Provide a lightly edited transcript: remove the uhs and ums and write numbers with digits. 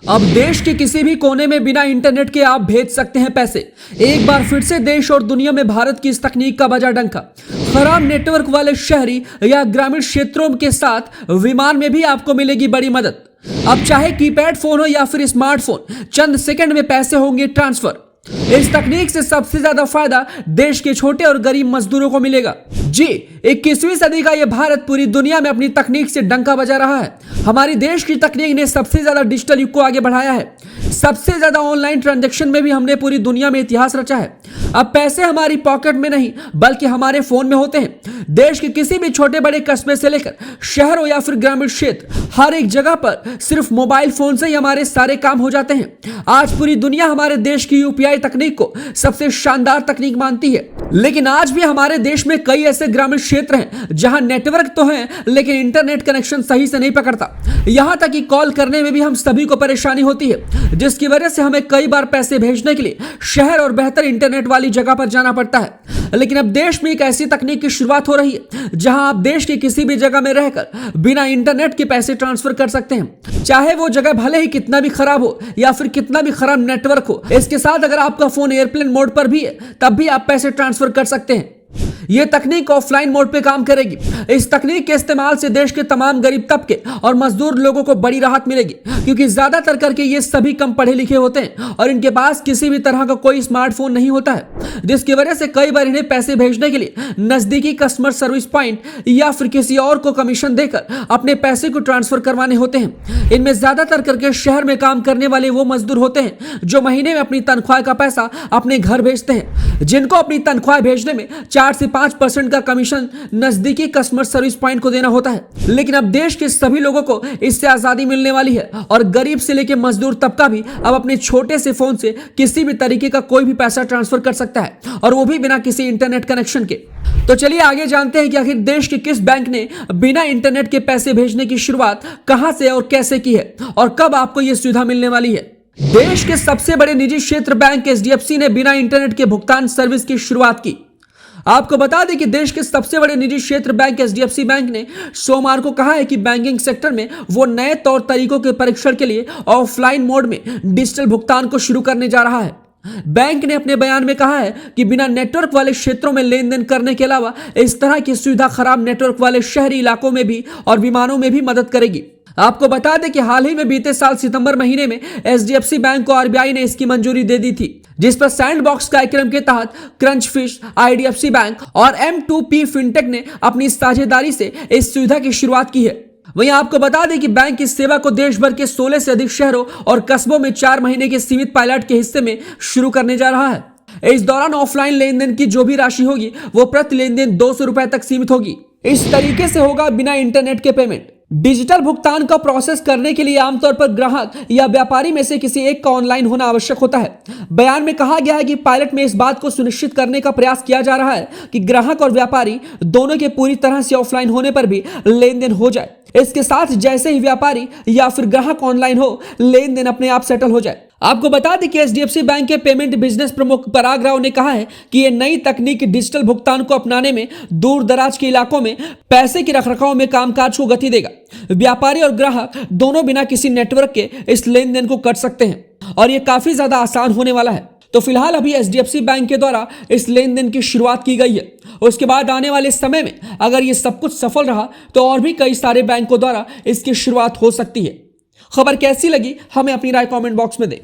अब देश के किसी भी कोने में बिना इंटरनेट के आप भेज सकते हैं पैसे। एक बार फिर से देश और दुनिया में भारत की इस तकनीक का बजा डंका। खराब नेटवर्क वाले शहरी या ग्रामीण क्षेत्रों के साथ विमान में भी आपको मिलेगी बड़ी मदद। अब चाहे कीपैड फोन हो या फिर स्मार्टफोन, चंद सेकंड में पैसे होंगे ट्रांसफर। इस तकनीक से सबसे ज्यादा फायदा देश के छोटे और गरीब मजदूरों को मिलेगा। जी, 21वीं सदी का यह भारत पूरी दुनिया में अपनी तकनीक से डंका बजा रहा है। हमारी देश की तकनीक ने सबसे ज्यादा डिजिटल युग को आगे बढ़ाया है। सबसे ज्यादा ऑनलाइन ट्रांजैक्शन में भी हमने पूरी दुनिया में इतिहास रचा है। अब पैसे हमारी पॉकेट में नहीं बल्कि हमारे फोन में होते हैं। देश के किसी भी छोटे बड़े कस्बे से लेकर शहर हो या फिर ग्रामीण क्षेत्र, हर एक जगह पर सिर्फ मोबाइल फोन से ही हमारे सारे काम हो जाते हैं। आज पूरी दुनिया हमारे देश की यूपीआई तकनीक को सबसे शानदार तकनीक मानती है। लेकिन आज भी हमारे देश में कई ऐसे ग्रामीण क्षेत्र हैं जहां नेटवर्क तो है लेकिन इंटरनेट कनेक्शन सही से नहीं पकड़ता। यहां तक कि कॉल करने में भी हम सभी को परेशानी होती है, जिसकी वजह से हमें कई बार पैसे भेजने के लिए शहर और बेहतर इंटरनेट वाली जगह पर जाना पड़ता है। लेकिन अब देश में एक ऐसी तकनीक की शुरुआत हो रही है जहां आप देश के किसी भी जगह में रहकर बिना इंटरनेट के पैसे ट्रांसफर कर सकते हैं, चाहे वो जगह भले ही कितना भी खराब हो या फिर कितना भी खराब नेटवर्क हो। इसके साथ अगर आपका फोन एयरप्लेन मोड पर भी है तब भी आप पैसे ट्रांसफर कर सकते हैं। यह तकनीक ऑफलाइन मोड पे काम करेगी। इस तकनीक के इस्तेमाल से देश के तमाम गरीब तबके और मजदूर लोगों को बड़ी राहत मिलेगी, क्योंकि ज्यादातर करके ये सभी कम पढ़े लिखे होते हैं और इनके पास किसी भी तरह का कोई स्मार्टफोन नहीं होता है, जिसकी वजह से कई बार इन्हें पैसे भेजने के लिए नजदीकी कस्टमर सर्विस पॉइंट या फिर किसी और को कमीशन देकर अपने पैसे को ट्रांसफर करवाने होते हैं। इनमें ज्यादातर करके शहर में काम करने वाले वो मजदूर होते हैं जो महीने में अपनी तनख्वाह का पैसा अपने घर भेजते हैं, जिनको अपनी तनख्वाह भेजने में 4 से 5% का कमीशन नजदीकी कस्टमर सर्विस पॉइंट को देना होता है। लेकिन अब देश के सभी लोगों को इससे आजादी मिलने वाली है और गरीब से लेकर मजदूर तबका भी अब अपने छोटे से फोन से किसी भी तरीके का कोई भी पैसा ट्रांसफर कर सकता है, और वो भी बिना किसी इंटरनेट कनेक्शन के। तो चलिए आगे जानते हैं कि आखिर देश के किस बैंक ने बिना इंटरनेट के पैसे भेजने की शुरुआत कहां से और कैसे की है और कब आपको यह सुविधा मिलने वाली है। देश के सबसे बड़े निजी क्षेत्र बैंक एचडीएफसी ने बिना इंटरनेट के भुगतान सर्विस की शुरुआत की। आपको बता दें कि देश के सबसे बड़े निजी क्षेत्र बैंक एचडीएफसी बैंक ने सोमवार को कहा है कि बैंकिंग सेक्टर में वो नए तौर तरीकों के परीक्षण के लिए ऑफलाइन मोड में डिजिटल भुगतान को शुरू करने जा रहा है। बैंक ने अपने बयान में कहा है कि बिना नेटवर्क वाले क्षेत्रों में लेन देन करने के अलावा इस तरह की सुविधा खराब नेटवर्क वाले शहरी इलाकों में भी और विमानों में भी मदद करेगी। आपको बता दें कि हाल ही में बीते साल सितंबर महीने में एचडीएफसी बैंक को आरबीआई ने इसकी मंजूरी दे दी थी, जिस पर सैंडबॉक्स कार्यक्रम के तहत क्रंचफिश, आईडीएफसी बैंक और M2P फिनटेक ने अपनी साझेदारी से इस सुविधा की शुरुआत की है। वहीं आपको बता दें कि बैंक इस सेवा को देश भर के 16 से अधिक शहरों और कस्बों में 4 महीने के सीमित पायलट के हिस्से में शुरू करने जा रहा है। इस दौरान ऑफलाइन लेन देन की जो भी राशि होगी वो प्रति लेन देन 200 रुपए तक सीमित होगी। इस तरीके से होगा बिना इंटरनेट के पेमेंट। डिजिटल भुगतान का प्रोसेस करने के लिए आमतौर पर ग्राहक या व्यापारी में से किसी एक का ऑनलाइन होना आवश्यक होता है। बयान में कहा गया है कि पायलट में इस बात को सुनिश्चित करने का प्रयास किया जा रहा है कि ग्राहक और व्यापारी दोनों के पूरी तरह से ऑफलाइन होने पर भी लेन देन हो जाए। इसके साथ जैसे ही व्यापारी या फिर ग्राहक ऑनलाइन हो, लेन देन अपने आप सेटल हो जाए। आपको बता दें कि एचडीएफसी बैंक के पेमेंट बिजनेस प्रमुख पराग राव ने कहा है कि यह नई तकनीक डिजिटल भुगतान को अपनाने में दूर दराज के इलाकों में पैसे के रखरखाव में कामकाज को गति देगा। व्यापारी और ग्राहक दोनों बिना किसी नेटवर्क के इस लेन देन को कर सकते हैं और यह काफी ज्यादा आसान होने वाला है। तो फिलहाल अभी एचडीएफसी बैंक के द्वारा इस लेन देन की शुरुआत की गई है। उसके बाद आने वाले समय में अगर ये सब कुछ सफल रहा तो और भी कई सारे बैंकों द्वारा इसकी शुरुआत हो सकती है। खबर कैसी लगी हमें अपनी राय कमेंट बॉक्स में दें।